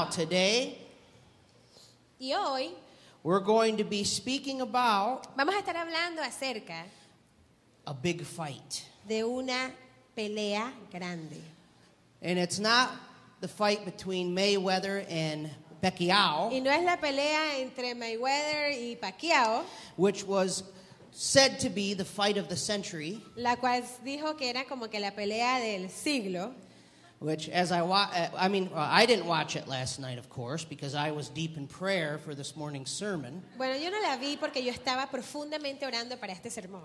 Now, today, Y hoy we're going to be speaking about vamos a estar hablando acerca a big fight. de una pelea grande. And it's not the fight between Mayweather and Y Pacquiao, no es la pelea entre Mayweather y Pacquiao, which was said to be the fight of the century, la cual dijo que era como que la pelea del siglo. which as I didn't watch it last night, of course, because I was deep in prayer for this morning's sermon. Bueno, yo no la vi porque yo estaba profundamente orando para este sermón.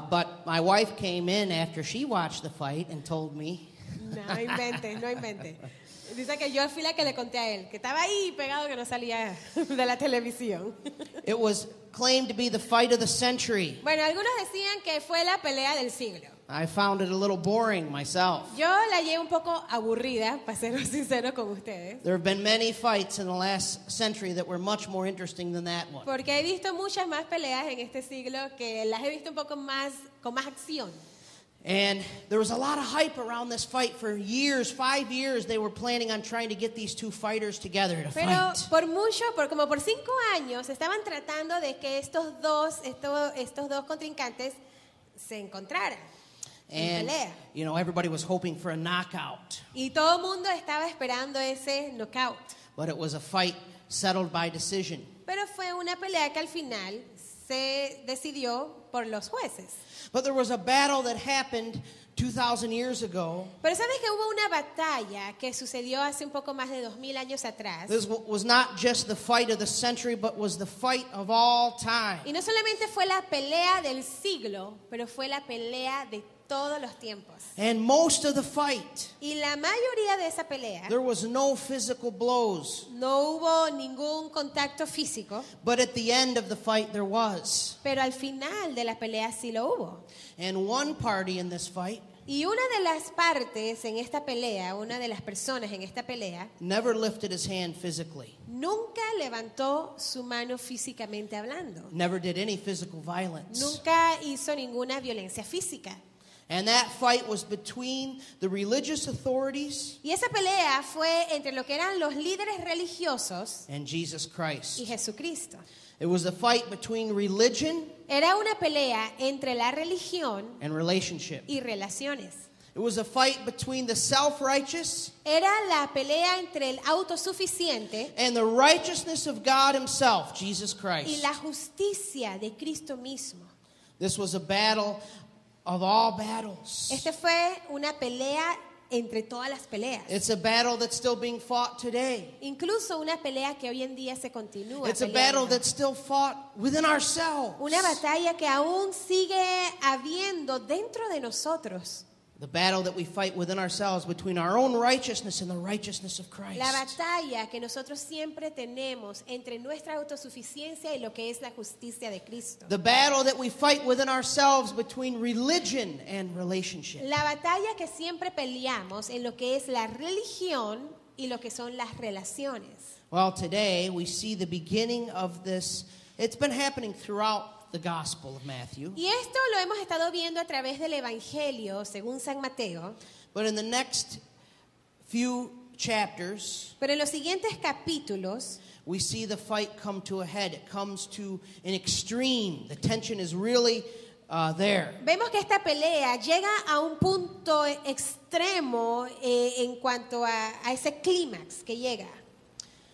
But my wife came in after she watched the fight and told me, No inventes, no inventes. Dice que yo fui la que le conté a él, que estaba ahí pegado que no salía de la televisión. it was claimed to be the fight of the century. Bueno, algunos decían que fue la pelea del siglo. I found it a little boring myself. Yo la hallé un poco aburrida, para ser sincero con ustedes, There have been many fights in the last century that were much more interesting than that one. porque he visto muchas más peleas en este siglo que las he visto un poco más, con más acción. And there was a lot of hype around this fight for years, 5 years. They were planning on trying to get these two fighters together to Pero fight. como por 5 años estaban tratando de que estos dos contrincantes se encontraran en And, pelea. you know, everybody was hoping for a knockout. Y todo el mundo estaba esperando ese knockout. But it was a fight settled by decision. Pero fue una pelea que al final se decidió por los jueces. But there was a battle that happened 2,000 years ago. Pero sabes que hubo una batalla que sucedió hace un poco más de 2000 años atrás. This was not just the fight of the century, but was the fight of all time. Y no solamente fue la pelea del siglo, pero fue la pelea de todos los tiempos. And most of the fight, Y la mayoría de esa pelea there was no physical blows. no hubo ningún contacto físico, But at the end of the fight, there was. pero al final de la pelea sí lo hubo. And one party in this fight Y una de las partes en esta pelea, una de las personas en esta pelea, never lifted his hand physically, nunca levantó su mano físicamente hablando. never did any physical violence. Nunca hizo ninguna violencia física. And that fight was between the religious authorities Y esa pelea fue entre lo que eran los líderes religiosos and Jesus y Christ. Jesucristo. It was a fight between religion Era una pelea entre la religión and relationship. y relaciones. It was a fight between the self-righteous Era la pelea entre el autosuficiente and the righteousness of God himself, Jesus y Christ. la justicia de Cristo mismo. This was a battle of all battles. Este fue una pelea entre todas las peleas. It's a battle that's still being fought today. Incluso una pelea que hoy en día se continúa It's a peleando. battle that's still fought within ourselves. Una batalla que aún sigue habiendo dentro de nosotros. The battle that we fight within ourselves between our own righteousness and the righteousness of Christ. La batalla que nosotros siempre tenemos entre nuestra autosuficiencia y lo que es la justicia de Cristo. The battle that we fight within ourselves between religion and relationship. La batalla que siempre peleamos en lo que es la religión y lo que son las relaciones. Well, today we see the beginning of this. It's been happening throughout the Gospel of Matthew. Y esto lo hemos estado viendo a través del Evangelio según San Mateo, But in the next few chapters, pero en los siguientes capítulos we see the fight come to a head. It comes to an extreme. The tension is really there. vemos que esta pelea llega a un punto extremo en cuanto a ese clímax que llega.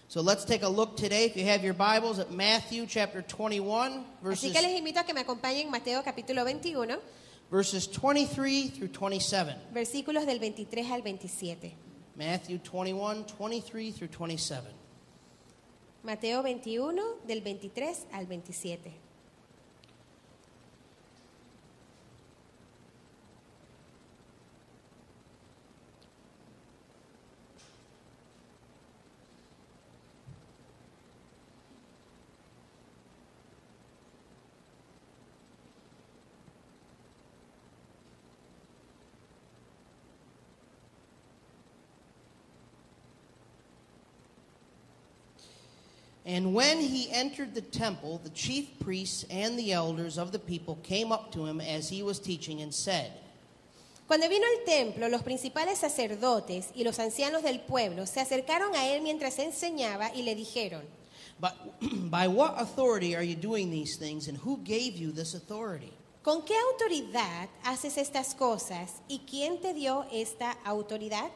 So let's take a look today, if you have your Bibles, at Matthew chapter 21, Así que les invito a que me acompañen en Mateo capítulo 21, verses 23 through 27. versículos del 23 al 27. Matthew 21, 23 through 27. Mateo 21 del 23 al 27. And when he entered the temple, the chief priests and the elders of the people came up to him as he was teaching and said, Cuando vino al templo, los principales sacerdotes y los ancianos del pueblo se acercaron a él mientras enseñaba y le dijeron, By what authority are you doing these things, and who gave you this authority? ¿con qué autoridad haces estas cosas y quién te dio esta autoridad?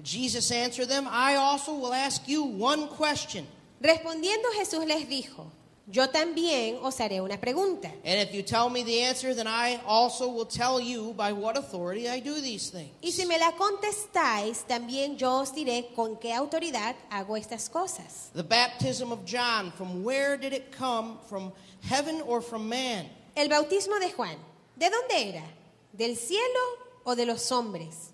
Jesus answered them, I also will ask you one question. Respondiendo Jesús les dijo, yo también os haré una pregunta. And if you tell me the answer, then I also will tell you by what authority I do these things. Y si me la contestáis, también yo os diré con qué autoridad hago estas cosas. The baptism of John, from where did it come? From heaven or from man? El bautismo de Juan, ¿de dónde era? ¿Del cielo o de los hombres?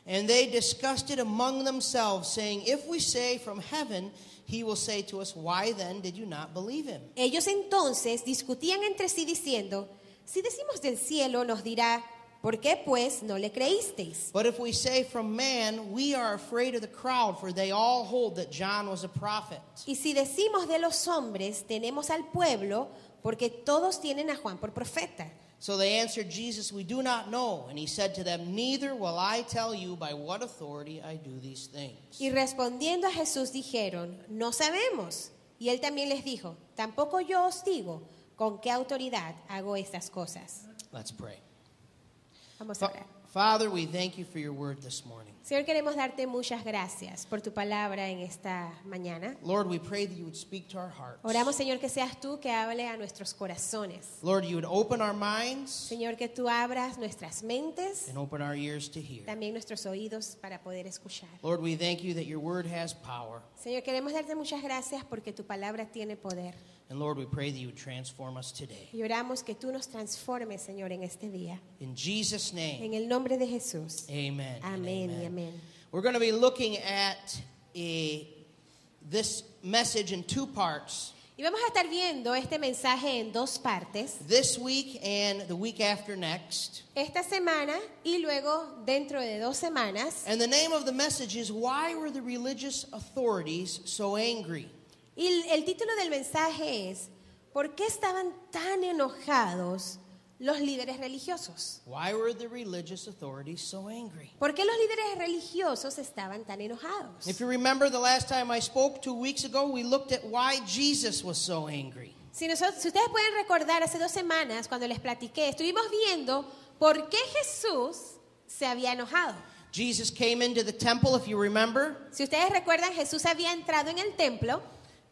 And they discussed it among themselves, saying, if we say from heaven, he will say to us, why then did you not believe him? Ellos entonces discutían entre sí diciendo, si decimos del cielo nos dirá, ¿por qué pues no le creísteis? But if we say from man, we are afraid of the crowd, for they all hold that John was a prophet. Y si decimos de los hombres, tenemos al pueblo, porque todos tienen a Juan por profeta. So they answered Jesus, we do not know. And he said to them, neither will I tell you by what authority I do these things. Y respondiendo a Jesús dijeron, no sabemos. Y él también les dijo, tampoco yo os digo con qué autoridad hago estas cosas. Let's pray. Vamos a orar. Father, we thank you for your word this morning. Señor, queremos darte muchas gracias por tu palabra en esta mañana. Lord, we pray that you would speak to our hearts. Oramos, Señor, que seas tú que hable a nuestros corazones. Lord, you would open our minds Señor, que tú abras nuestras mentes, and open our ears to hear. también nuestros oídos para poder escuchar. Lord, we thank you that your word has power. Señor, queremos darte muchas gracias porque tu palabra tiene poder. And Lord, we pray that you would transform us today. Y oramos que tú nos transformes, Señor, en este día. In Jesus' name, En el nombre de Jesús. amen. and Amén y amen. amén. We're going to be looking at this message in two parts. Y vamos a estar viendo este mensaje en dos partes. This week and the week after next. Esta semana y luego dentro de 2 semanas. And the name of the message is, Why Were the Religious Authorities So Angry? Y el título del mensaje es, ¿por qué estaban tan enojados los líderes religiosos? Why were the religious authorities so angry? ¿Por qué los líderes religiosos estaban tan enojados? If you remember the last time I spoke 2 weeks ago, we looked at why Jesus was so angry. Si ustedes pueden recordar, hace 2 semanas cuando les platiqué, estuvimos viendo por qué Jesús se había enojado. Jesus came into the temple, if you remember, Si ustedes recuerdan, Jesús había entrado en el templo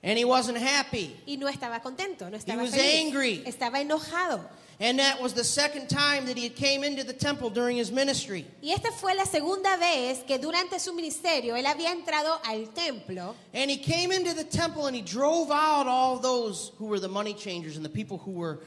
and he wasn't happy. y no estaba contento, no estaba was feliz, angry. estaba enojado. And that was the second time that he came into the temple during his ministry. Y esta fue la segunda vez que durante su ministerio él había entrado al templo. And he came into the temple and he drove out all those who were the money changers and the people who were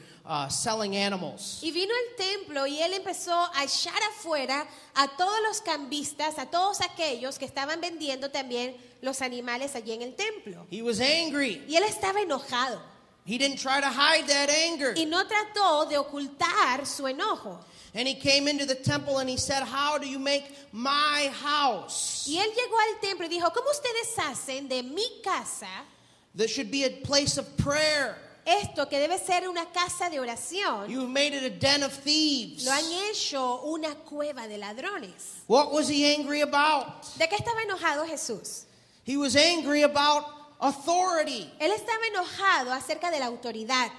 selling animals. Y vino al templo y él empezó a echar afuera a todos los cambistas, a todos aquellos que estaban vendiendo también los animales allí en el templo. He was angry. Y él estaba enojado. He didn't try to hide that anger. Y no trató de ocultar su enojo. And he came into the temple and he said, how do you make my house? Y él llegó al templo y dijo, ¿cómo ustedes hacen de mi casa That should be a place of prayer. esto que debe ser una casa de oración? You've made it a den of thieves. Lo han hecho una cueva de ladrones. What was he angry about? ¿De qué estaba enojado Jesús? He was angry about authority. Él estaba enojado acerca de la autoridad.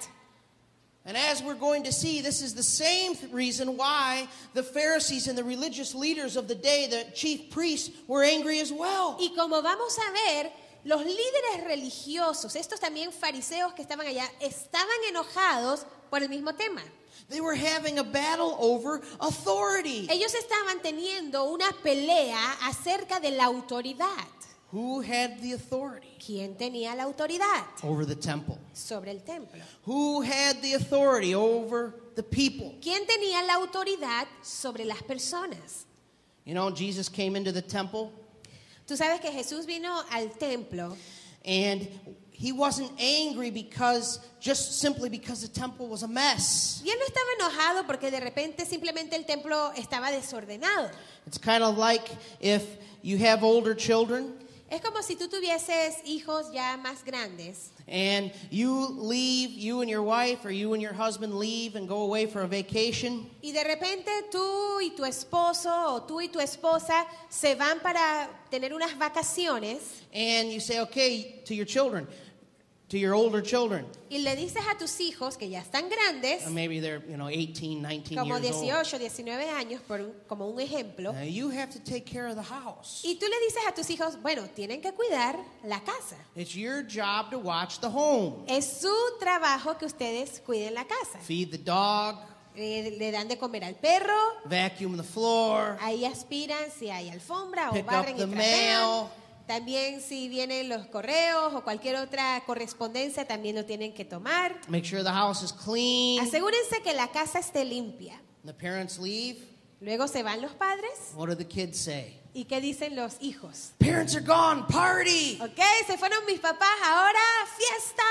And as we're going to see, this is the same reason why the Pharisees and the religious leaders of the day, the chief priests, were angry as well. Y como vamos a ver, los líderes religiosos, estos también fariseos que estaban allá, estaban enojados por el mismo tema. They were having a battle over authority. Ellos estaban teniendo una pelea acerca de la autoridad. Who had the authority ¿Quién tenía la autoridad over the temple? sobre el templo? Who had the authority over the people? ¿Quién tenía la autoridad sobre las personas? You know, Jesus came into the temple Tú sabes que Jesús vino al templo and he wasn't angry just simply because the temple was a mess. y él no estaba enojado porque de repente simplemente el templo estaba desordenado. It's kind of like if you have older children Es como si tú tuvieses hijos ya más grandes and you and your wife or you and your husband leave and go away for a vacation. y de repente tú y tu esposo o tú y tu esposa se van para tener unas vacaciones And you say, okay, to your children, to your older children. y le dices a tus hijos que ya están grandes, Maybe they're, 18, 19 como years old. 18, 19 años, como un ejemplo, You have to take care of the house. y tú le dices a tus hijos, bueno, tienen que cuidar la casa. It's your job to watch the home. Es su trabajo que ustedes cuiden la casa. Feed the dog, Le dan de comer al perro, vacuum the floor, ahí aspiran si hay alfombra o pick barren up y the trapean. mail. También si vienen los correos o cualquier otra correspondencia, también lo tienen que tomar. Make sure the house is clean. Asegúrense que la casa esté limpia. The parents leave. Luego se van los padres. What do the kids say? ¿Y qué dicen los hijos? Parents are gone, party! Ok, se fueron mis papás, ahora fiesta.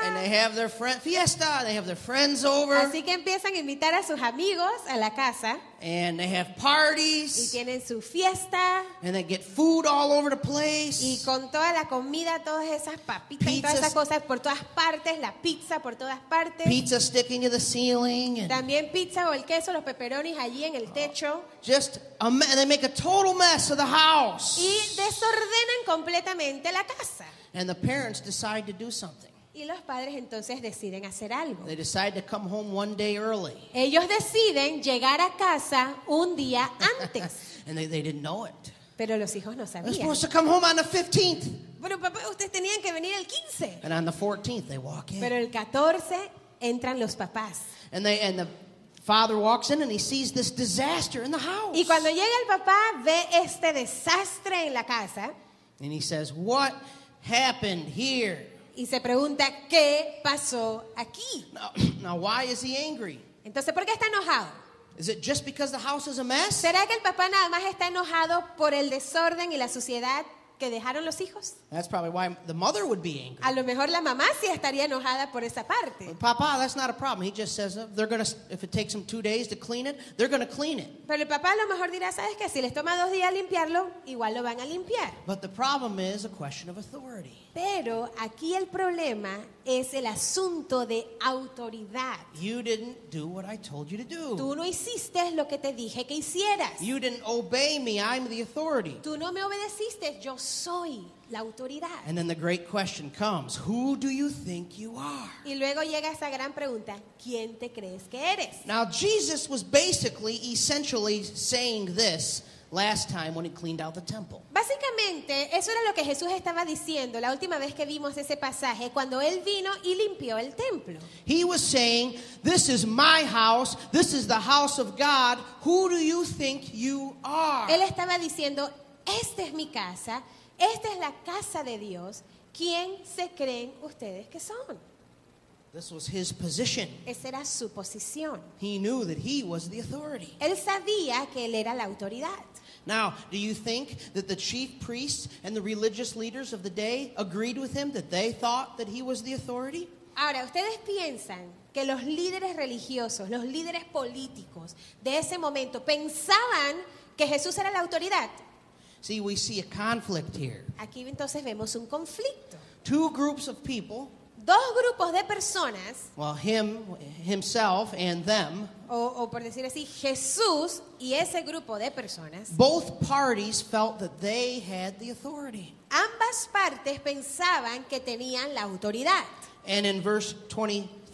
And they have their fiesta. They have their friends over. Así que empiezan a invitar a sus amigos a la casa And they have y parties. tienen su fiesta. And they get food all over the Y place. con toda la comida, todas esas papitas y todas Pizzas. esas cosas por todas partes, la pizza por todas partes. Pizza sticking to the ceiling. And También pizza o el queso, los pepperonis allí en el techo. just they make a total mess of the house. Y desordenan completamente la casa. And the parents decide to do something. Y los padres entonces deciden hacer algo. They decide to come home one day early. Ellos deciden llegar a casa un día antes. And they didn't know it. Pero los hijos no They're sabían. supposed to come home on the 15th. Pero papá, ustedes tenían que venir el 15. And on the 14th, they walk in. Pero el 14 entran los papás. And the father walks in and he sees this disaster in the house. Y cuando llega el papá, ve este desastre en la casa. And he says, what happened here? Y se pregunta, ¿qué pasó aquí? Now, why is he angry? Entonces, ¿por qué está enojado? Is it just because the house is a mess? ¿Será que el papá nada más está enojado por el desorden y la suciedad que dejaron los hijos? That's probably why the mother would be angry. A lo mejor la mamá sí estaría enojada por esa parte. Papa, that's not a problem. He just says if it takes them 2 days to clean it, they're going to clean it. Pero el papá a lo mejor dirá, ¿sabes qué? Si les toma 2 días limpiarlo, igual lo van a limpiar. But the problem is a question of authority. Pero aquí el problema es el asunto de autoridad. You didn't do what I told you to do. Tú no hiciste lo que te dije que hicieras. You didn't obey me. I'm the authority. Tú no me obedeciste, yo soy la autoridad. And then the great question comes, who do you think you are? Y luego llega esa gran pregunta, ¿quién te crees que eres? Now, Jesus was essentially saying this last time when he cleaned out the temple. Básicamente, eso era lo que Jesús estaba diciendo la última vez que vimos ese pasaje, cuando Él vino y limpió el templo. He was saying, this is my house, this is the house of God, who do you think you are? Él estaba diciendo, esta es mi casa, esta es la casa de Dios, ¿quién se creen ustedes que son? This was his position. Esa era su posición. He knew that he was the authority. Él sabía que Él era la autoridad. Now, do you think that the chief priests and the religious leaders of the day agreed with him, that they thought that he was the authority? Ahora, ¿ustedes piensan que los líderes religiosos, los líderes políticos de ese momento pensaban que Jesús era la autoridad? See, we see a conflict here. Aquí entonces vemos un conflicto. Two groups of people, Dos grupos de personas, well, himself and them, o por decir así, Jesús y ese grupo de personas, both parties felt that they had the authority. ambas partes pensaban que tenían la autoridad. And in verse 23,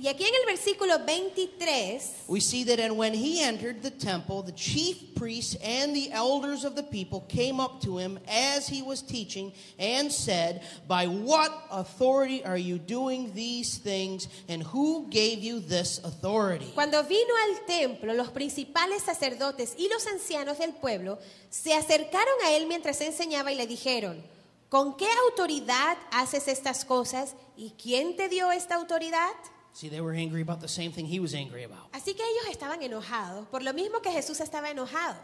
Y aquí en el versículo 23, we see that and when he entered the temple, the chief priests and the elders of the people came up to him as he was teaching and said, by what authority are you doing these things, and who gave you this authority? cuando vino al templo, los principales sacerdotes y los ancianos del pueblo se acercaron a él mientras enseñaba y le dijeron, ¿con qué autoridad haces estas cosas? ¿Y quién te dio esta autoridad? See, they were angry about the same thing he was angry about. Así que ellos estaban enojados, por lo mismo que Jesús estaba enojado.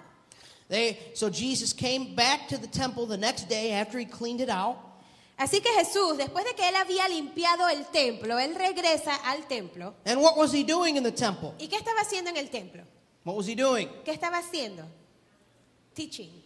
So Jesus came back to the temple the next day after he cleaned it out. Así que Jesús, después de que él había limpiado el templo, él regresa al templo. And what was he doing in the temple? ¿Y qué estaba haciendo en el templo? What was he doing? ¿Qué estaba haciendo?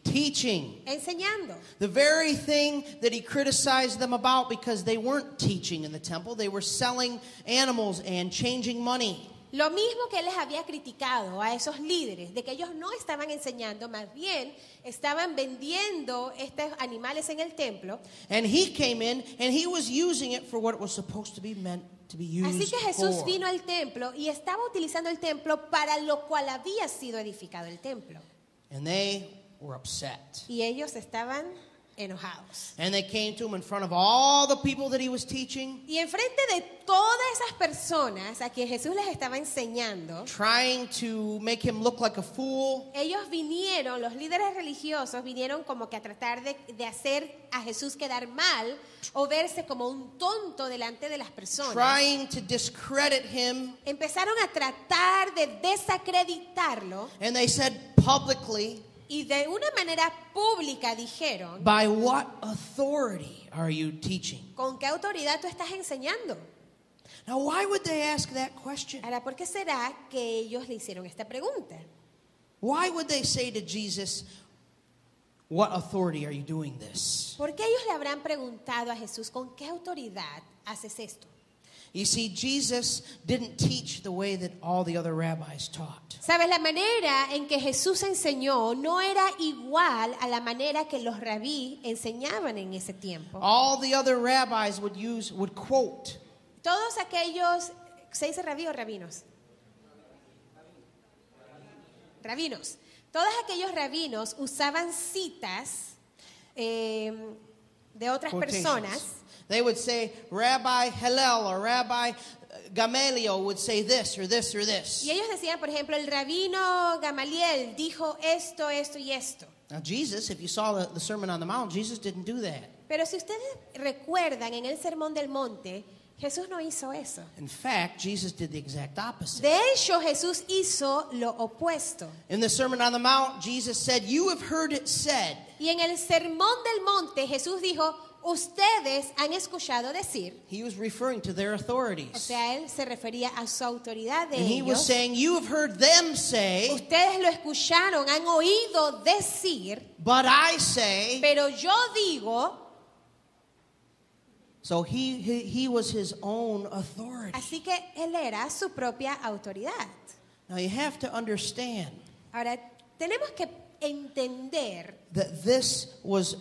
Teaching. Enseñando. The very thing that he criticized them about because they weren't teaching in the temple. They were selling animals and changing money. Lo mismo que él les había criticado a esos líderes, de que ellos no estaban enseñando, más bien estaban vendiendo estos animales en el templo. And he came in and he was using it for what it was supposed to be meant to be used Así que Jesús for. vino al templo y estaba utilizando el templo para lo cual había sido edificado el templo. And they were upset. Y ellos estaban enojados. And they came to him in front of all the people that he was teaching, Y enfrente de todas esas personas a quien Jesús les estaba enseñando, trying to make him look like a fool. ellos vinieron, los líderes religiosos vinieron como que a tratar de hacer a Jesús quedar mal o verse como un tonto delante de las personas. Trying to discredit him. Empezaron a tratar de desacreditarlo And they said publicly, y de una manera pública dijeron, by what authority are you teaching? ¿con qué autoridad tú estás enseñando? Now, why would they ask that question? Ahora, ¿por qué será que ellos le hicieron esta pregunta? Why would they say to Jesus, what authority are you doing this? ¿Por qué ellos le habrán preguntado a Jesús, ¿con qué autoridad haces esto? You see, Jesus didn't teach the way that all the other rabbis taught. ¿Sabes? La manera en que Jesús enseñó no era igual a la manera que los rabí enseñaban en ese tiempo. All the other rabbis would quote. Todos aquellos, ¿se dice rabí o rabinos? Rabinos. Todos aquellos rabinos usaban citas de otras personas. They would say, Rabbi Hillel or Rabbi Gamaliel would say this or this or this. Y ellos decían, por ejemplo, el rabino Gamaliel dijo esto, esto y esto. Now, Jesus, if you saw the Sermon on the Mount, Jesus didn't do that. Pero si ustedes recuerdan, en el Sermón del Monte, Jesús no hizo eso. In fact, Jesus did the exact opposite. De hecho, Jesús hizo lo opuesto. In the Sermon on the Mount, Jesus said, you have heard it said. Y en el Sermón del Monte, Jesús dijo, ustedes han escuchado decir. He was referring to their authorities. O sea, él se refería a su autoridad de And he was ellos. saying, you have heard them say, Ustedes lo escucharon, han oído decir, but I say. pero yo digo. So he was his own authority. Así que él era su propia autoridad. Now you have to understand Ahora, tenemos que entender that this was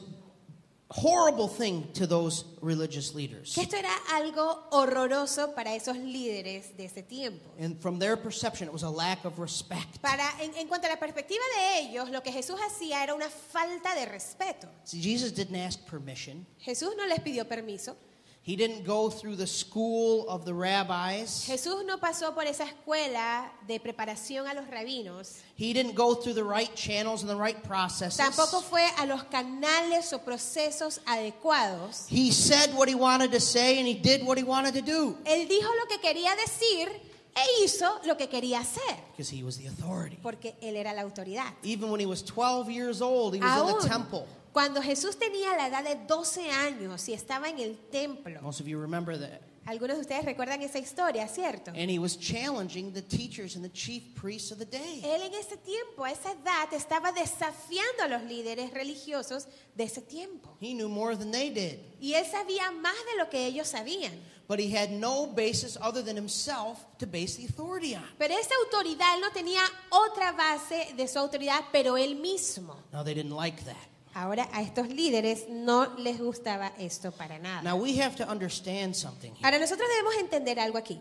horrible thing to those religious leaders. que esto era algo horroroso para esos líderes de ese tiempo. And from their perception, it was a lack of respect. En cuanto a la perspectiva de ellos, lo que Jesús hacía era una falta de respeto. See, Jesus didn't ask permission. Jesús no les pidió permiso. He didn't go through the school of the rabbis. Jesús no pasó por esa escuela de preparación a los rabinos. He didn't go through the right channels and the right processes. Tampoco fue a los canales o procesos adecuados. He said what he wanted to say and he did what he wanted to do. Él dijo lo que quería decir e hizo lo que quería hacer, Because he was the authority. porque él era la autoridad. Even when he was 12 years old, he was in the Aún temple. cuando Jesús tenía la edad de 12 años y estaba en el templo. Most of you remember that. Algunos de ustedes recuerdan esa historia, ¿cierto? And he was challenging the teachers and the chief priests of the day. Él en ese tiempo, a esa edad, estaba desafiando a los líderes religiosos de ese tiempo. He knew more than they did. Y él sabía más de lo que ellos sabían. But he had no basis other than himself to base the authority on. Pero esa autoridad, él no tenía otra base de su autoridad, pero él mismo. Now, they didn't like that. Ahora, a estos líderes no les gustaba esto para nada. Now, we have to understand something here. Ahora, nosotros debemos entender algo aquí.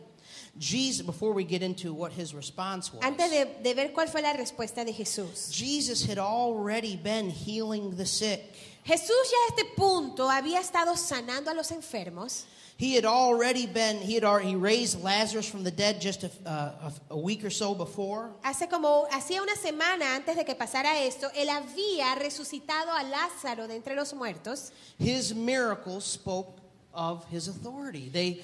Jesus, before we get into what his response was, Antes de ver cuál fue la respuesta de Jesús. Jesus had already been healing the sick. Jesús ya a este punto había estado sanando a los enfermos. He raised Lazarus from the dead just a week or so before. Hacía una semana antes de que pasara esto, él había resucitado a Lázaro de entre los muertos. His miracles spoke of his authority. They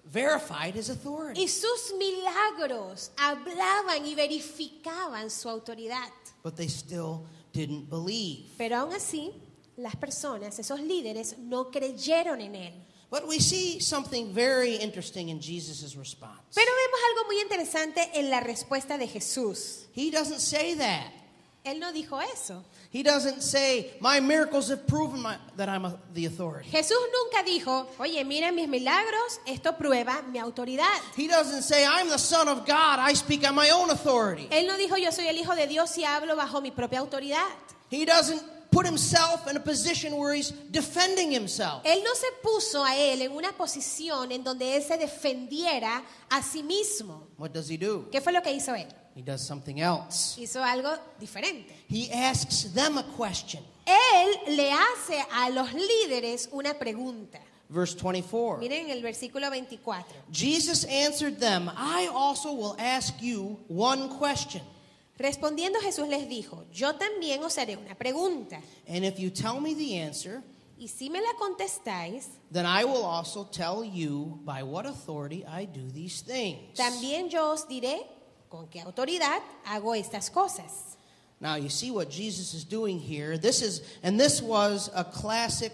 verified his authority. Y sus milagros hablaban y verificaban su autoridad. But they still didn't believe. Pero aún así, las personas, esos líderes, no creyeron en él. But we see something very interesting in Jesus' response. Pero vemos algo muy interesante en la respuesta de Jesús. He doesn't say that. Él no dijo eso. He doesn't say, my miracles have proven that I'm the authority. Jesús nunca dijo, oye, miren mis milagros, esto prueba mi autoridad. He doesn't say, I'm the Son of God, I speak on my own authority. Él no dijo, yo soy el Hijo de Dios y hablo bajo mi propia autoridad. He doesn't put himself in a position where he's defending himself. Él no se puso a él en una posición en donde él se defendiera a sí mismo. What does he do? ¿Qué fue lo que hizo él? He does something else. Hizo algo diferente. He asks them a question. Él le hace a los líderes una pregunta. Verse 24. Miren el versículo 24. Jesus answered them, I also will ask you one question. Respondiendo Jesús les dijo, yo también os haré una pregunta. And if you tell me the answer, Y si me la contestáis, then I will also tell you by what authority I do these things. también yo os diré con qué autoridad hago estas cosas. Now you see what Jesus is doing here. This was a classic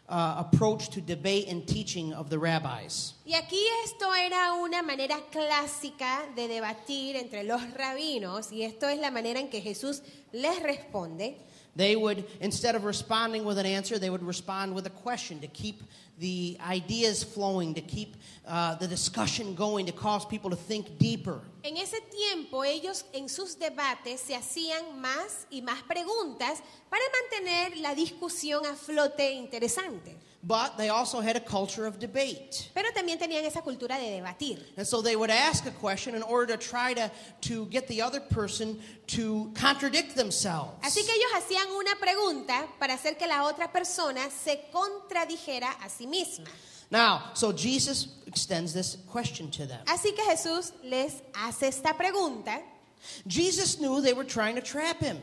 approach to debate and teaching of the rabbis. Y aquí esto era una manera clásica de debatir entre los rabinos, y esto es la manera en que Jesús les responde. They would, instead of responding with an answer, they would respond with a question to keep the ideas flowing, to keep the discussion going, to cause people to think deeper. En ese tiempo ellos en sus debates se hacían más y más preguntas para mantener la discusión a flote interesante. But they also had a culture of debate. Pero también tenían esa cultura de debatir. And so they would ask a question in order to try to get the other person to contradict themselves. Así que ellos hacían una pregunta para hacer que la otra persona se contradijera a sí misma. Now, so Jesus extends this question to them. Así que Jesús les hace esta pregunta. Jesus knew they were trying to trap him.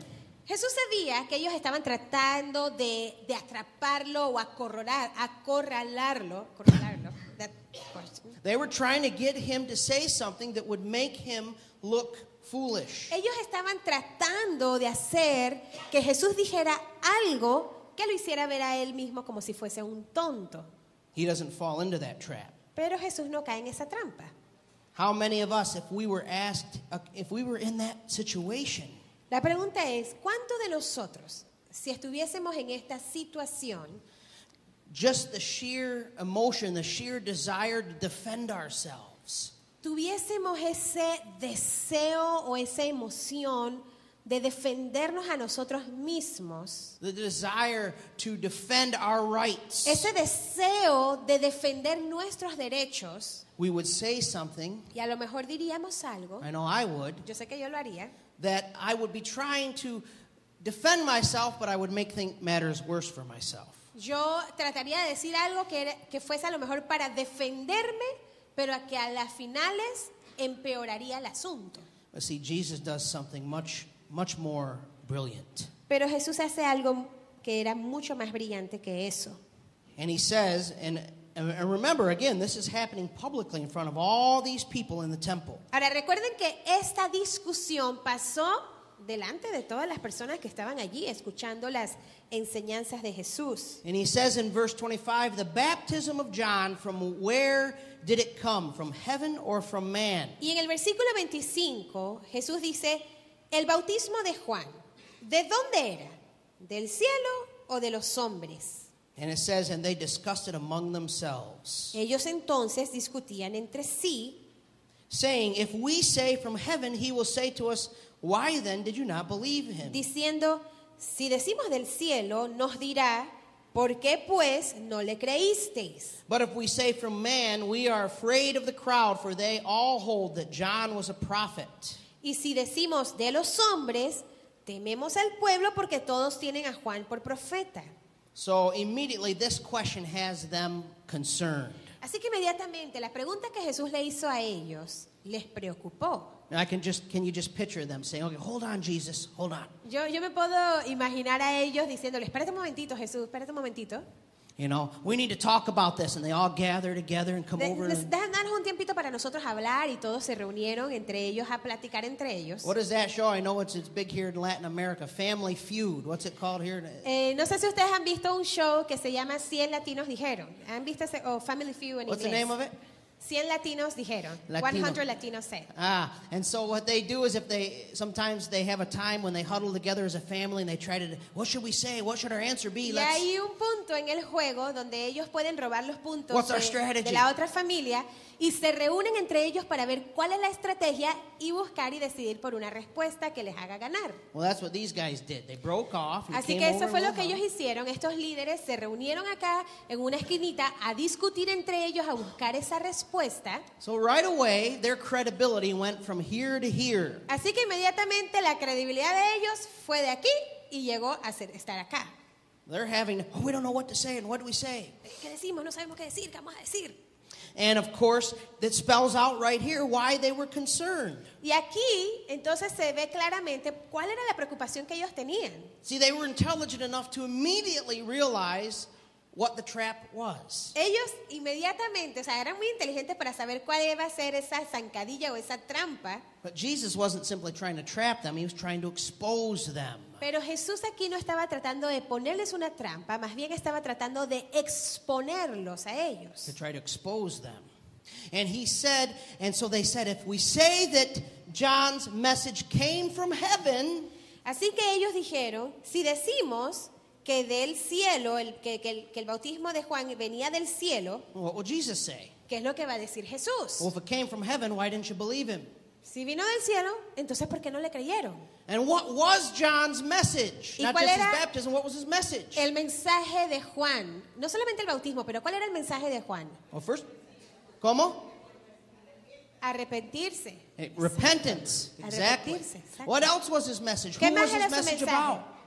Jesús sabía que ellos estaban tratando de atraparlo o acorralarlo. That question. They were trying to get him to say something that would make him look foolish. Ellos estaban tratando de hacer que Jesús dijera algo que lo hiciera ver a él mismo como si fuese un tonto. He doesn't fall into that trap. Pero Jesús no cae en esa trampa. How many of us, if we were in that situation, La pregunta es, ¿cuántos de nosotros, si estuviésemos en esta situación, just the sheer emotion, the sheer desire to defend ourselves, tuviésemos ese deseo o esa emoción de defendernos a nosotros mismos, the desire to defend our rights, ese deseo de defender nuestros derechos, we would say something, y a lo mejor diríamos algo, I know I would, yo sé que yo lo haría, that I would be trying to defend myself, but I would make matters worse for myself. yo trataría de decir algo que fuese a lo mejor para defenderme, pero que a las finales empeoraría el asunto. But see, Jesus does something much more brilliant. Pero Jesús hace algo que era mucho más brillante que eso. And he says, and remember, again, this is happening publicly in front of all these people in the temple. Ahora recuerden que esta discusión pasó delante de todas las personas que estaban allí escuchando las enseñanzas de Jesús. And he says in verse 25, the baptism of John, from where did it come? From heaven or from man? Y en el versículo 25 Jesús dice, el bautismo de Juan, ¿de dónde era? ¿Del cielo o de los hombres? And it says, and they discussed it among themselves, Ellos entonces discutían entre sí, saying, if we say from heaven, he will say to us, why then did you not believe him? diciendo, si decimos del cielo, nos dirá, ¿por qué pues no le creísteis? But if we say from man, we are afraid of the crowd, for they all hold that John was a prophet. Y si decimos de los hombres, tememos al pueblo porque todos tienen a Juan por profeta. So immediately this question has them concerned. Así que inmediatamente la pregunta que Jesús le hizo a ellos les preocupó. Now can you just picture them saying, okay, hold on, Jesus, hold on. Yo me puedo imaginar a ellos diciéndole, espérate un momentito, Jesús, espérate un momentito. You know, we need to talk about this, and they all gather together and come over. Danos un tiempito para nosotros hablar, y todos se reunieron entre ellos a platicar entre ellos. What does that show? I know it's big here in Latin America. Family Feud. What's it called here? No sé si ustedes han visto un show que se llama 100 latinos dijeron. ¿Han visto ese? O Family Feud en What's the inglés. name of it? 100 latinos dijeron. Latino. 100 latinos said. And so what they do is sometimes they have a time when they huddle together as a family and they try to, what should we say? What should our answer be? Y hay un punto en el juego donde ellos pueden robar los puntos What's our strategy? de la otra familia y se reúnen entre ellos para ver cuál es la estrategia y buscar y decidir por una respuesta que les haga ganar. Well, that's what these guys did. They broke off. And Así came que eso over fue and lo que went ellos hicieron. Estos líderes se reunieron acá en una esquinita a discutir entre ellos, a buscar esa respuesta. So right away, their credibility went from here to here. Así que inmediatamente la credibilidad de ellos fue de aquí y llegó a estar acá. They're having, we don't know what to say, and what do we say? ¿Qué decimos? No sabemos qué decir. ¿Qué vamos a decir? And of course, that spells out right here why they were concerned. Y aquí entonces se ve claramente cuál era la preocupación que ellos tenían. See, they were intelligent enough to immediately realize what the trap was. Ellos inmediatamente, o sea, eran muy inteligentes para saber cuál iba a ser esa zancadilla o esa trampa. But Jesus wasn't simply trying to trap them, he was trying to expose them. Pero Jesús aquí no estaba tratando de ponerles una trampa, más bien estaba tratando de exponerlos a ellos. To try to expose them. And he said, and so they said, if we say that John's message came from heaven, Así que ellos dijeron, si decimos que del cielo, que el bautismo de Juan venía del cielo, what will Jesus say? ¿qué es lo que va a decir Jesús? Well, if it came from heaven, why didn't you believe him? Si vino del cielo, entonces ¿por qué no le creyeron? And what was John's message? ¿Y Not cuál just his era baptism, what was his message? El mensaje de Juan, no solamente el bautismo, pero ¿cuál era el mensaje de Juan? Well, first, ¿cómo? Arrepentirse. Repentance. Exactly. Arrepentirse, exacto. What else was his message? ¿Qué Who más was era his su message mensaje? about?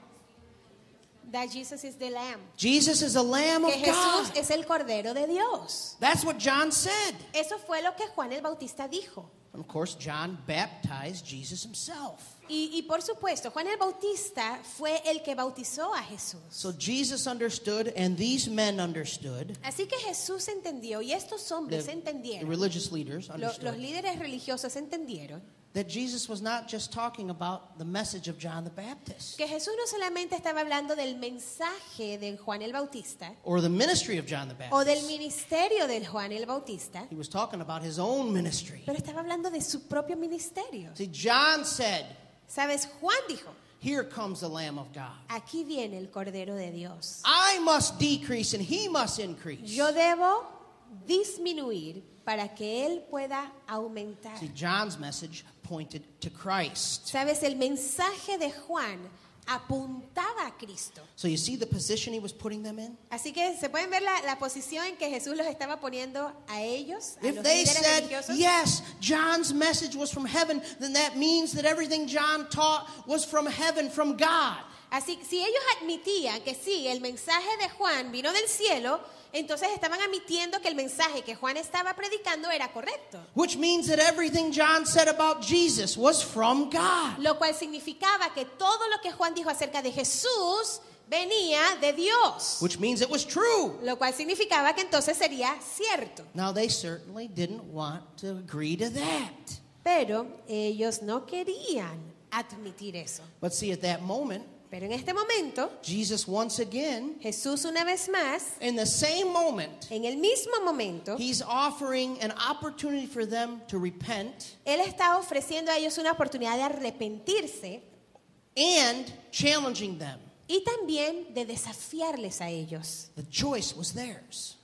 That Jesus is the Lamb. Jesus is the Lamb of Que Jesús God. es el Cordero de Dios. That's what John said. Eso fue lo que Juan el Bautista dijo. And of course, John baptized Jesus himself. Y por supuesto, Juan el Bautista fue el que bautizó a Jesús. So Jesus understood, and these men understood. Así que Jesús entendió, y estos hombres The entendieron, religious leaders los understood líderes religiosos entendieron, that Jesus was not just talking about the message of John the Baptist que Jesús no solamente estaba hablando del mensaje de Juan el Bautista, or the ministry of John the o del Baptist. ministerio de Juan el Bautista, He was talking about his own ministry. pero estaba hablando de su propio ministerio. See, John said, ¿Sabes? Juan dijo, here comes the Lamb of God. aquí viene el Cordero de Dios. I must decrease and he must increase. Yo debo disminuir para que Él pueda aumentar. See, John's message pointed to Christ. ¿Sabes? El mensaje de Juan apuntaba a Cristo. So you see the position he was putting them in? Así que se pueden ver la posición en que Jesús los estaba poniendo a ellos, a If los they líderes said, religiosos. yes, John's message was from heaven, then that means that everything John taught was from heaven, from God. Así que si ellos admitían que sí, el mensaje de Juan vino del cielo, entonces estaban admitiendo que el mensaje que Juan estaba predicando era correcto. Which means that everything John said about Jesus was from God. Lo cual significaba que todo lo que Juan dijo acerca de Jesús venía de Dios. Which means it was true. Lo cual significaba que entonces sería cierto. Now they certainly didn't want to agree to that. Pero ellos no querían admitir eso. But see, at that moment, Pero en este momento, Jesus once again, Jesús una vez más, in the same moment, en el mismo momento, he's offering an opportunity for them to repent Él está ofreciendo a ellos una oportunidad de arrepentirse and challenging them. y también de desafiarles a ellos. The choice was theirs.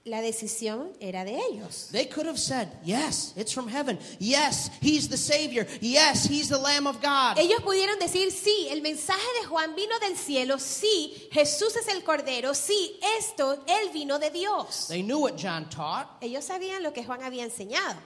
La decisión era de ellos. They could have said, yes, it's from heaven. Yes, he's the Savior. Yes, he's the Lamb of God. Ellos pudieron decir, sí, el mensaje de Juan vino del cielo, sí, Jesús es el Cordero, sí, Él vino de Dios. They knew what John taught. Ellos sabían lo que Juan había enseñado.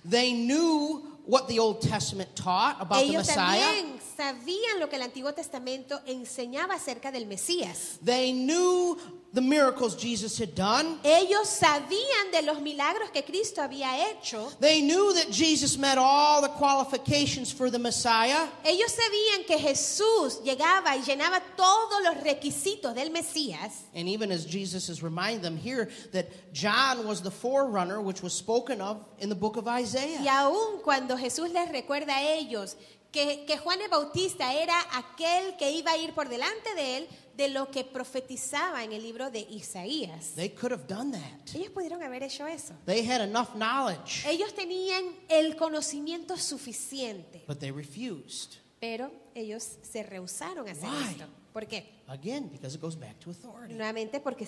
They knew what the Old Testament taught about the Ellos Messiah. también sabían lo que el Antiguo Testamento enseñaba acerca del Mesías. They knew the miracles Jesus had done. Ellos sabían de los milagros que Cristo había hecho. They knew that Jesus met all the qualifications for the Messiah. Ellos sabían que Jesús llegaba y llenaba todos los requisitos del Mesías. And even as Jesus is reminding them here that John was the forerunner which was spoken of in the book of Isaiah. Y aun cuando Jesús les recuerda a ellos que Juan el Bautista era aquel que iba a ir por delante de él, de lo que profetizaba en el libro de Isaías. They could have done that. Ellos pudieron haber hecho eso. They had enough knowledge, Ellos tenían el conocimiento suficiente, but they refused. pero ellos se rehusaron a hacer Why? esto. ¿Por qué? Again, because it goes back to authority. Nuevamente porque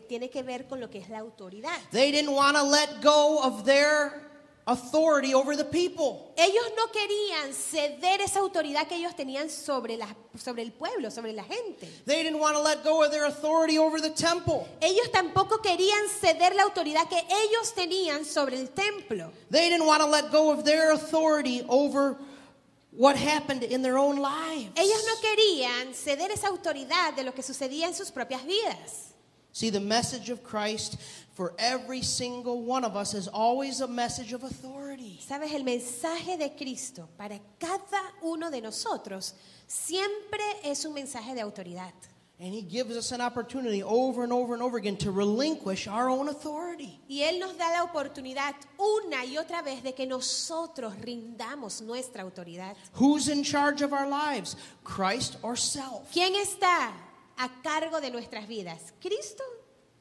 tiene que ver con lo que es la autoridad. They didn't want to let go of their authority over the people. Ellos no querían ceder esa autoridad que ellos tenían sobre el pueblo, sobre la gente. They didn't want to let go of their authority over the temple. Ellos tampoco querían ceder la autoridad que ellos tenían sobre el templo. They didn't want to let go of their authority over what happened in their own lives. Ellos no querían ceder esa autoridad de lo que sucedía en sus propias vidas. See, the message of Christ for every single one of us is always a message of authority. Sabes, el mensaje de Cristo para cada uno de nosotros siempre es un mensaje de autoridad. And he gives us an opportunity over and over and over again to relinquish our own authority. Y Él nos da la oportunidad una y otra vez de que nosotros rindamos nuestra autoridad. Who's in charge of our lives? Christ or self? ¿Quién está a cargo de nuestras vidas? ¿Cristo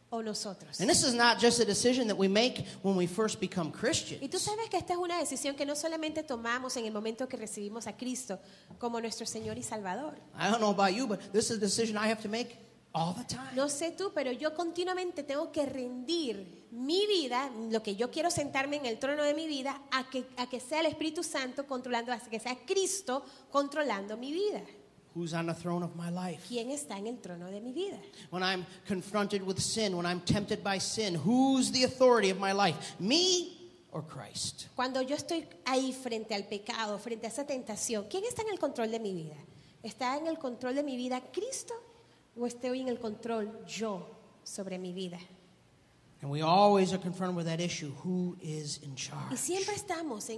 o nosotros? And this is not just a decision that we make when we first become Y tú Christians. sabes que esta es una decisión que no solamente tomamos en el momento que recibimos a Cristo como nuestro Señor y Salvador. I don't know about you, but this is a decision I have to make all the time. No sé tú, pero yo continuamente tengo que rendir mi vida, lo que yo quiero sentarme en el trono de mi vida, a que sea el Espíritu Santo controlando, a que sea Cristo controlando mi vida. Who's on the throne of my life? ¿Quién está en el trono de mi vida? When I'm confronted with sin, when I'm tempted by sin, who's the authority of my life? Me or Christ? Cuando yo estoy ahí frente al pecado, frente a esa tentación, ¿quién está en el control de mi vida? ¿Está en el control de mi vida Cristo o estoy en el control yo sobre mi vida? And we always are confronted with that issue. Who is in Y charge? siempre estamos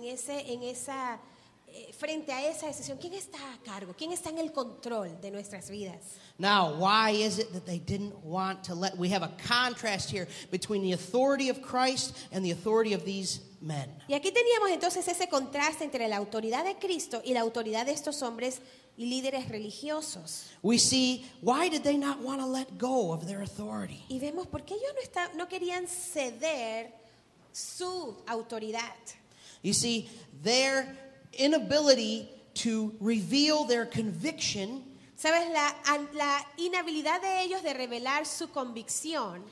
frente a esa decisión. ¿Quién está a cargo? ¿Quién está en el control de nuestras vidas? Now, why is it that they didn't want to let... We have a contrast here between the authority of Christ and the authority of these men. Y aquí teníamos entonces ese contraste entre la autoridad de Cristo y la autoridad de estos hombres y líderes religiosos. We see, why did they not want to let go of their authority? Y vemos por qué ellos no querían ceder su autoridad. You see, their inability to reveal their conviction ¿Sabes? La inhabilidad de ellos de revelar su convicción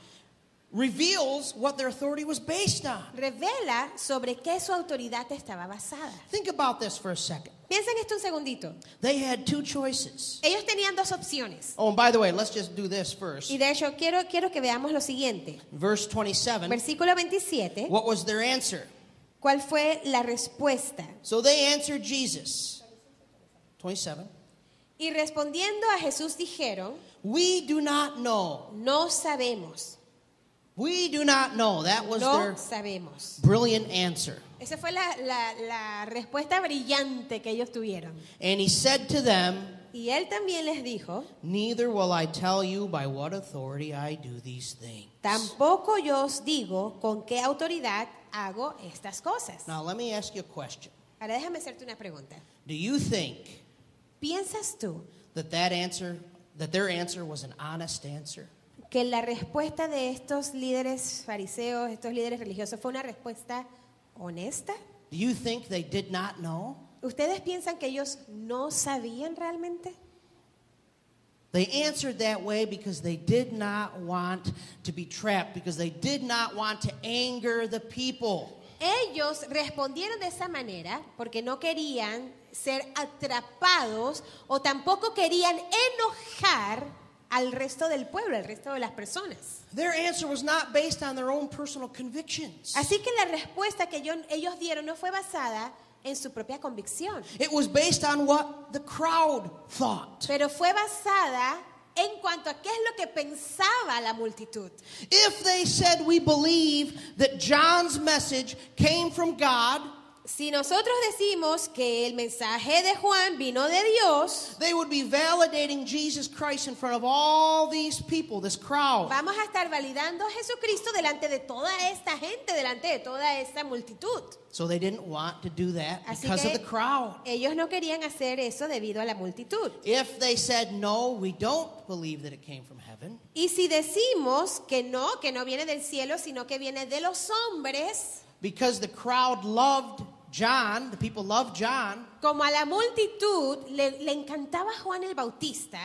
reveals what their authority was based on. revela sobre qué su autoridad estaba basada. Think about this for a second. Piensa en esto un segundito. They had two choices. Ellos tenían dos opciones. Oh, and by the way, let's just do this first. Y de hecho quiero que veamos lo siguiente. Verse 27, Versículo 27. what was their answer? ¿Cuál fue la respuesta? So they answered Jesus. 27. Y respondiendo a Jesús dijeron, We do not know. no sabemos, We do not know. That was their no sabemos. brilliant answer. Esa fue la respuesta brillante que ellos tuvieron. And he said to them, Y él también les dijo, Neither will I tell you by what authority I do these things. tampoco yo os digo con qué autoridad hago estas cosas. Now let me ask you a question. Ahora déjame hacerte una pregunta. Do you think ¿Piensas tú that their answer was an honest answer? que la respuesta de estos líderes fariseos, estos líderes religiosos, fue una respuesta honesta? Do you think they did not know? ¿Ustedes piensan que ellos no sabían realmente? They answered that way because they did not want to be trapped, because they did not want to anger the people. Ellos respondieron de esa manera porque no querían ser atrapados o tampoco querían enojar al resto del pueblo, al resto de las personas. Their answer was not based on their own personal convictions. Así que la respuesta que ellos dieron no fue basada en su propia convicción, It was based on what the crowd thought. pero fue basada en cuanto a qué es lo que pensaba la multitud. If they said we believe that John's message came from God, Si nosotros decimos que el mensaje de Juan vino de Dios, they would be validating Jesus Christ in front of all these people, this crowd. vamos a estar validando a Jesucristo delante de toda esta gente, delante de toda esta multitud. So they didn't want to do that Así because of que the crowd. ellos no querían hacer eso debido a la multitud. If they said, no, we don't believe that it came from heaven, Y si decimos que no viene del cielo, sino que viene de los hombres, because the crowd loved John, the people loved John, como a la multitud le encantaba Juan el Bautista,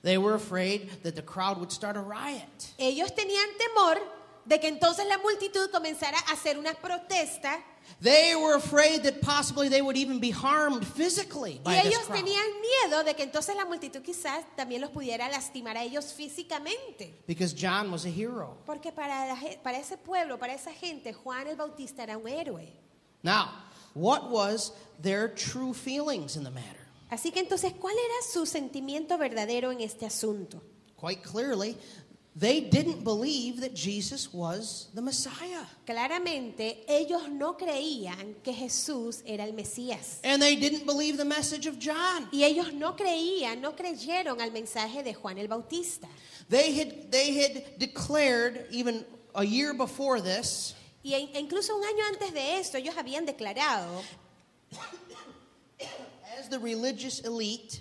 they were afraid that the crowd would start a riot. ellos tenían temor de que entonces la multitud comenzara a hacer una protesta. They were afraid that possibly they would even be harmed physically Y by this ellos crowd. tenían miedo de que entonces la multitud quizás también los pudiera lastimar a ellos físicamente. Because John was a hero. Porque para ese pueblo, para esa gente, Juan el Bautista era un héroe. Now, what was their true feelings in the matter? Así que entonces, ¿cuál era su sentimiento verdadero en este asunto? Quite clearly, they didn't believe that Jesus was the Messiah. Claramente, ellos no creían que Jesús era el Mesías. And they didn't believe the message of John. Y ellos no creyeron al mensaje de Juan el Bautista. They had declared, even a year before this, Y incluso un año antes de esto, ellos habían declarado, as the religious elite,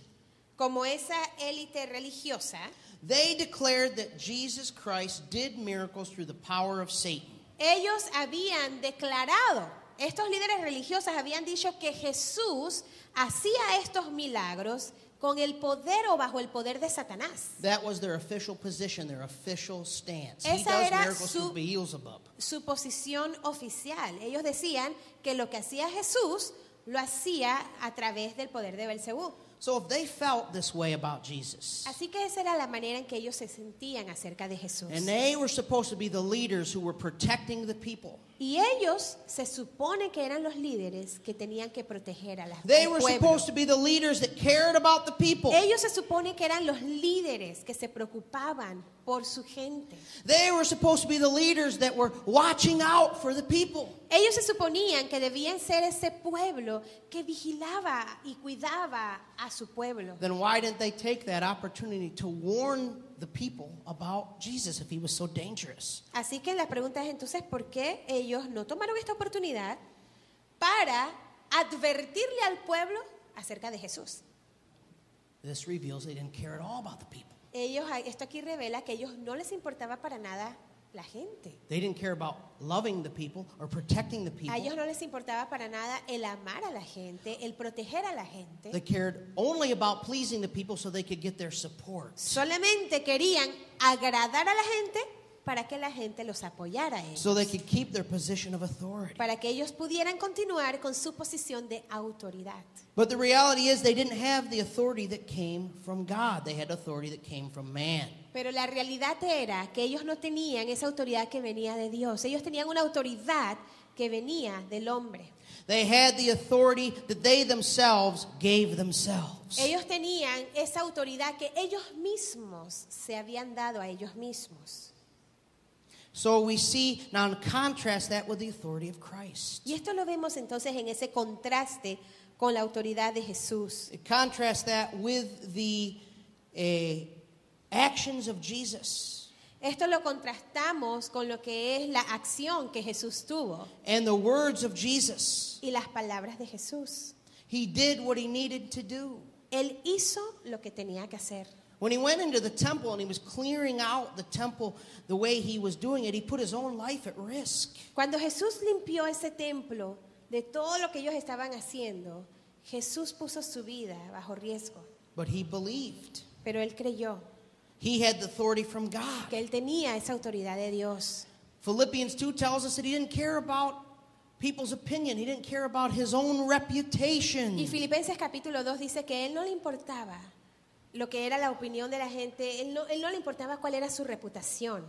como esa élite religiosa, they declared that Jesus Christ did miracles through the power of Satan. ellos habían declarado, estos líderes religiosos habían dicho que Jesús hacía estos milagros con el poder o bajo el poder de Satanás. That was their official position, their official stance. He Esa does era miracles through Beelzebub. Su posición oficial. Ellos decían que lo que hacía Jesús lo hacía a través del poder de Belcebú. So if they felt this way about Jesus, Así que esa era la manera en que ellos se sentían acerca de Jesús. and they were supposed to be the leaders who were protecting the people, Y ellos se supone que eran los líderes que tenían que proteger a la they al were pueblo. supposed to be the leaders that cared about the people. Ellos se supone que eran los líderes que se preocupaban por su gente. They were supposed to be the leaders that were watching out for the people. Ellos se suponían que debían ser ese pueblo que vigilaba y cuidaba a su pueblo. Then why didn't they take that opportunity to warn the people about Jesus if he was so dangerous? Así que la pregunta es entonces, ¿por qué ellos no tomaron esta oportunidad para advertirle al pueblo acerca de Jesús? This reveals they didn't care at all about the people. Esto aquí revela que a ellos no les importaba para nada la gente. They didn't care about loving the people or protecting the people. A ellos no les importaba para nada el amar a la gente, el proteger a la gente. They cared only about pleasing the people so they could get their support. Solamente querían agradar a la gente para que la gente los apoyara a ellos. So they could keep their position of authority. Para que ellos pudieran continuar con su posición de autoridad. But the reality is they didn't have the authority that came from God. They had authority that came from man. Pero la realidad era que ellos no tenían esa autoridad que venía de Dios. Ellos tenían una autoridad que venía del hombre. They had the authority that they themselves gave themselves. Ellos tenían esa autoridad que ellos mismos se habían dado a ellos mismos. So we see, now contrast that with the authority of Christ. Y esto lo vemos entonces en ese contraste con la autoridad de Jesús. Contrast that with the actions of Jesus Esto lo contrastamos con lo que es la acción que Jesús tuvo and the words of Jesus. y las palabras de Jesús. He did what he needed to do. Él hizo lo que tenía que hacer. When he went into the temple and he was clearing out the temple the way he was doing it, he put his own life at risk. Cuando Jesús limpió ese templo de todo lo que ellos estaban haciendo, Jesús puso su vida bajo riesgo. But he believed. Pero él creyó He had the authority from God. que él tenía esa autoridad de Dios. Philippians 2 tells us that he didn't care about people's opinion. He didn't care about his own reputation. Y Filipenses capítulo 2 dice que él no le importaba lo que era la opinión de la gente, él no le importaba cuál era su reputación.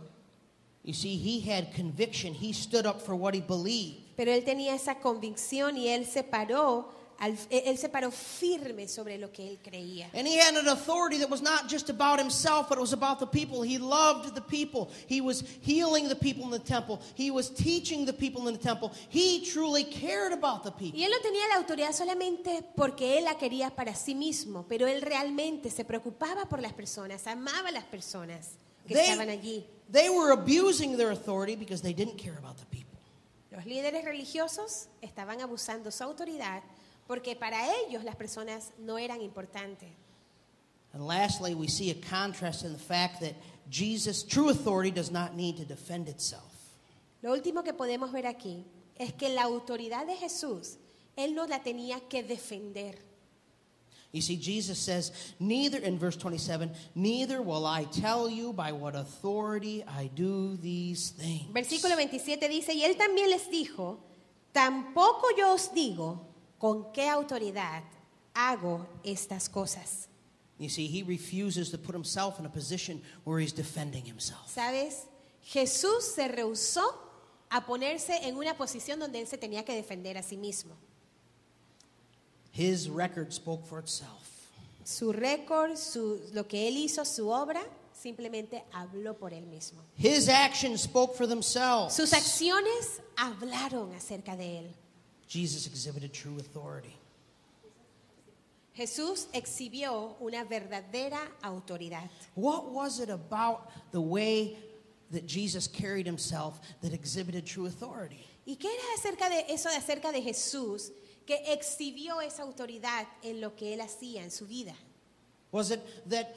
You see, he had conviction. He stood up for what he believed. Pero él tenía esa convicción y él se paró Él se paró firme sobre lo que él creía. And he had an authority that was not just about himself, but it was about the people. He loved the people. He was healing the people in the temple. He was teaching the people in the temple. He truly cared about the people. Y él no tenía la autoridad solamente porque él la quería para sí mismo, pero él realmente se preocupaba por las personas, amaba a las personas que estaban allí. They were abusing their authority because they didn't care about the people. Los líderes religiosos estaban abusando su autoridad porque para ellos las personas no eran importantes. And lastly, we see a contrast in the fact that Jesus' true authority does not need to defend itself. Lo último que podemos ver aquí es que la autoridad de Jesús, él no la tenía que defender. You see, Jesus says, neither, in verse 27, neither will I tell you by what authority I do these things. Versículo 27 dice, y él también les dijo, tampoco yo os digo con qué autoridad hago estas cosas. You see, he refuses to put himself in a position where he's defending himself. ¿Sabes? Jesús se rehusó a ponerse en una posición donde él se tenía que defender a sí mismo. His record spoke for itself. Su récord, lo que él hizo, su obra, simplemente habló por él mismo. His actions spoke for themselves. Sus acciones hablaron acerca de él. Jesus exhibited true authority. Jesús exhibió una verdadera autoridad. What was it about the way that Jesus carried himself that exhibited true authority? ¿Y qué era acerca de Jesús que exhibió esa autoridad en lo que él hacía en su vida? Was it that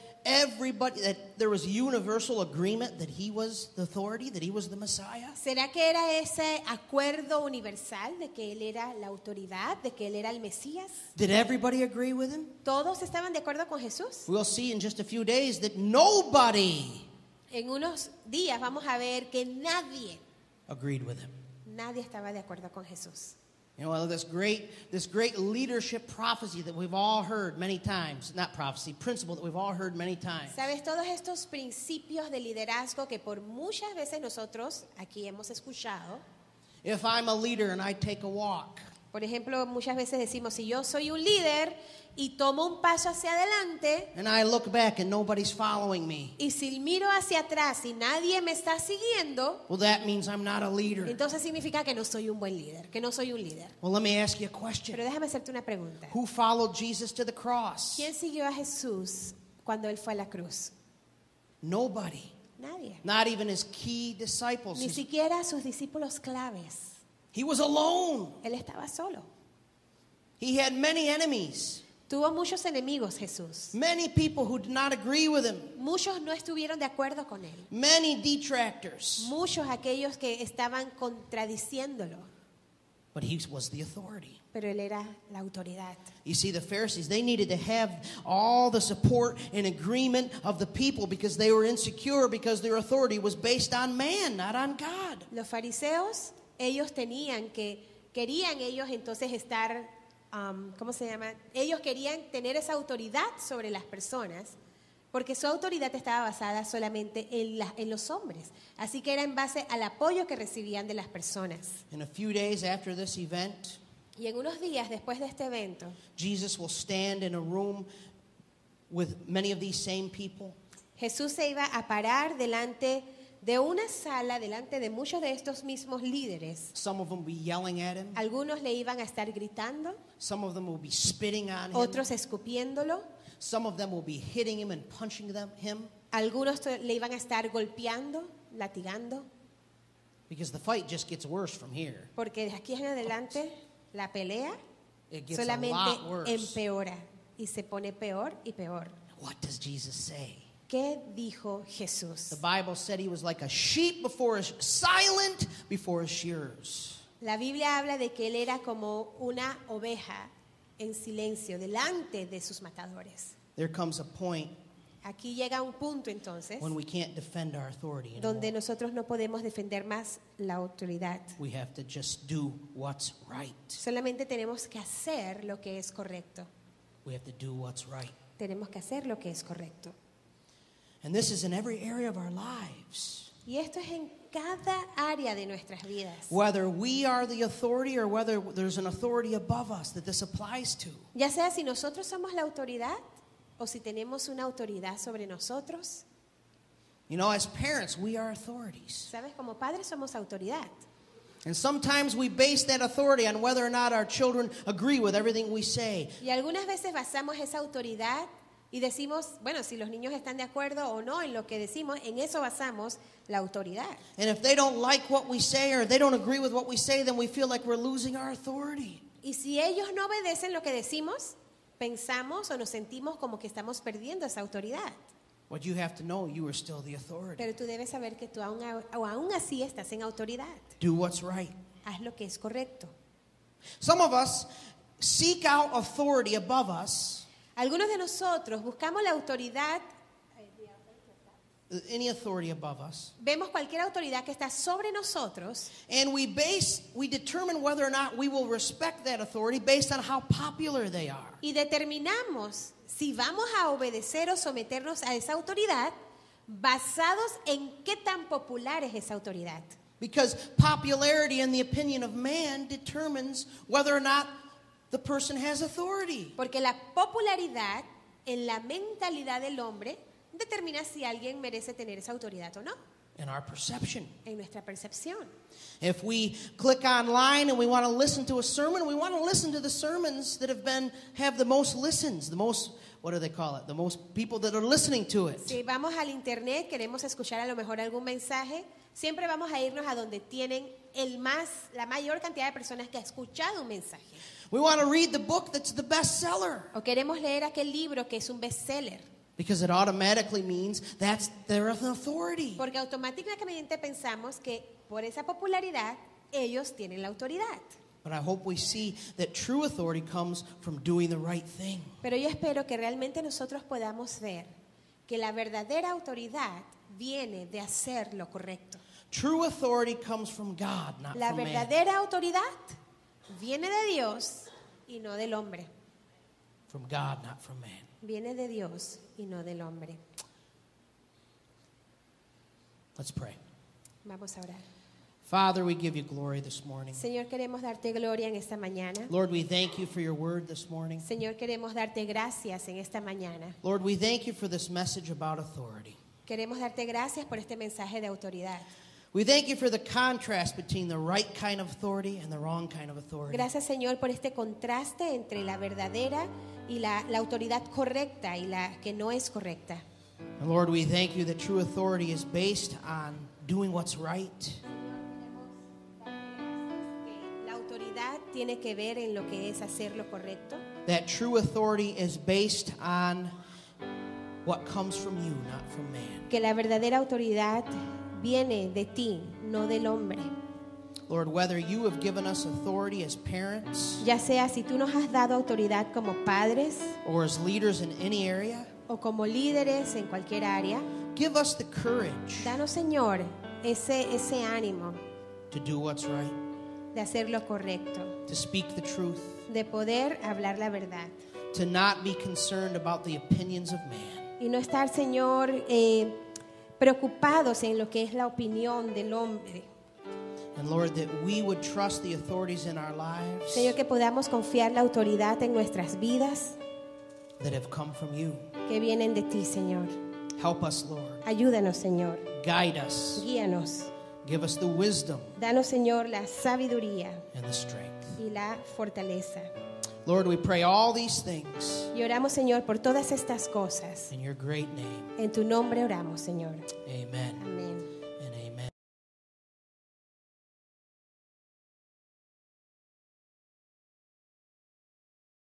there was universal agreement that he was the authority, that he was the Messiah? ¿Será que era ese acuerdo universal de que él era la autoridad, de que él era el Mesías? Did everybody agree with him? ¿Todos estaban de acuerdo con Jesús? We'll see in just a few days that nobody En unos días vamos a ver que nadie agreed with him. estaba de acuerdo con Jesús. You know, this great leadership prophecy that we've all heard many times, not prophecy, principle that we've all heard many times. ¿Sabes? Todos estos principios de liderazgo que por muchas veces nosotros aquí hemos escuchado. If I'm a leader and I take a walk, Por ejemplo, muchas veces decimos, si yo soy un líder y tomo un paso hacia adelante, and I look back and nobody's following me, y si miro hacia atrás y nadie me está siguiendo, well, that means I'm not a leader. entonces significa que no soy un buen líder, que no soy un líder. Well, let me ask you a question. Pero déjame hacerte una pregunta. Who followed Jesus to the cross? ¿Quién siguió a Jesús cuando él fue a la cruz? Nobody. Nadie. Not even his key disciples. Ni siquiera sus discípulos claves. He was alone. Él estaba solo. He had many enemies. Tuvo muchos enemigos Jesús. Many people who did not agree with him. Muchos no estuvieron de acuerdo con él. Many detractors. Muchos aquellos que estaban contradiciéndolo. But he was the authority. Pero él era la autoridad. You see, the Pharisees, they needed to have all the support and agreement of the people because they were insecure because their authority was based on man, not on God. Los fariseos, ellos querían ellos entonces estar, ¿cómo se llama? Ellos querían tener esa autoridad sobre las personas porque su autoridad estaba basada solamente en los hombres. Así que era en base al apoyo que recibían de las personas. In a few days after this event, Y en unos días después de este evento, Jesus will stand in a room with many of these same people. Jesús se iba a parar delante de una sala, delante de muchos de estos mismos líderes. Some of them will be yelling at him. Algunos le iban a estar gritando, Some of them will be spitting on him. otros escupiéndolo, Some of them will be hitting him and punching him algunos le iban a estar golpeando, latigando, because the fight just gets worse from here. porque de aquí en adelante la pelea It gets a solamente lot worse. empeora y se pone peor y peor. What does Jesus say? ¿Qué dijo Jesús? The Bible said he was like a sheep silent before his shearers. La Biblia habla de que él era como una oveja en silencio delante de sus matadores. There comes a point Aquí llega un punto entonces when we can't defend our authority donde anymore. nosotros no podemos defender más la autoridad. We have to just do what's right. Solamente tenemos que hacer lo que es correcto. We have to do what's right. Tenemos que hacer lo que es correcto. And this is in every area of our lives. Y esto es en cada área de nuestras vidas. Whether we are the authority or whether there's an authority above us that this applies to. Ya sea si nosotros somos la autoridad o si tenemos una autoridad sobre nosotros. You know, as parents, we are authorities. ¿Sabes? Como padres somos autoridad. And sometimes we base that authority on whether or not our children agree with everything we say. Y algunas veces basamos esa autoridad y decimos, bueno, si los niños están de acuerdo o no en lo que decimos, en eso basamos la autoridad. And if they don't like what we say or they don't agree with what we say, then we feel like we're losing our authority. Y si ellos no obedecen lo que decimos, pensamos o nos sentimos como que estamos perdiendo esa autoridad. But you have to know you are still the authority. Pero tú debes saber que tú aún así estás en autoridad. Do what's right. Haz lo que es correcto. Some of us seek out authority above us, Algunos de nosotros buscamos la autoridad, any authority above us, vemos cualquier autoridad que está sobre nosotros and we determine whether or not we will respect that authority based on how popular they are. y determinamos si vamos a obedecer o someternos a esa autoridad basados en qué tan popular es esa autoridad. Because popularity in the opinion of man determines whether or not the person has authority. Porque la popularidad en la mentalidad del hombre determina si alguien merece tener esa autoridad o no, In our perception. en nuestra percepción. If we click online and we want to listen to a sermon, we want to listen to the sermons that have the most listens, the most, what do they call it? The most people that are listening to it. Si vamos al internet, queremos escuchar a lo mejor algún mensaje, siempre vamos a irnos a donde tienen la mayor cantidad de personas que ha escuchado un mensaje. We want to read the book that's the bestseller O queremos leer aquel libro que es un bestseller. because it automatically means they're an authority. Porque automáticamente pensamos que por esa popularidad ellos tienen la autoridad. But I hope we see that true authority comes from doing the right thing. Pero yo espero que realmente nosotros podamos ver que la verdadera autoridad viene de hacer lo correcto. True authority comes from God, not La from man. verdadera autoridad viene de Dios y no del hombre. From God, not from man. Viene de Dios y no del hombre. Let's pray. Vamos a orar. Father, we give you glory this morning. Señor, queremos darte gloria en esta mañana. Lord, we thank you for your word this morning. Señor, queremos darte gracias en esta mañana. Lord, we thank you for this message about authority. Queremos darte gracias por este mensaje de autoridad. We thank you for the contrast between the right kind of authority and the wrong kind of authority. Gracias, Señor, por este contraste entre la verdadera y la autoridad correcta y la que no es correcta. And Lord, we thank you that true authority is based on doing what's right. La autoridad tiene que ver en lo que es hacer lo correcto. That true authority is based on what comes from you, not from man. Que la verdadera autoridad viene de ti, no del hombre. Lord, whether you have given us authority as parents Ya sea si tú nos has dado autoridad como padres or as leaders in any area, o como líderes en cualquier área, give us the courage danos, Señor, ese ánimo to do what's right, de hacer lo correcto, to speak the truth, de poder hablar la verdad to not be concerned about the opinions of man. y no estar, Señor, preocupados en lo que es la opinión del hombre. And Lord, that we would trust the authorities in our lives Señor, que podamos confiar la autoridad en nuestras vidas that have come from you. que vienen de ti, Señor. Help us, Lord. Ayúdanos, Señor. Guide us. Guíanos. Give us the wisdom Danos, Señor, la sabiduría and the strength. y la fortaleza. Lord, we pray all these things Y oramos, Señor, por todas estas cosas. in your great name. En tu nombre oramos, Señor. Amen. Amén.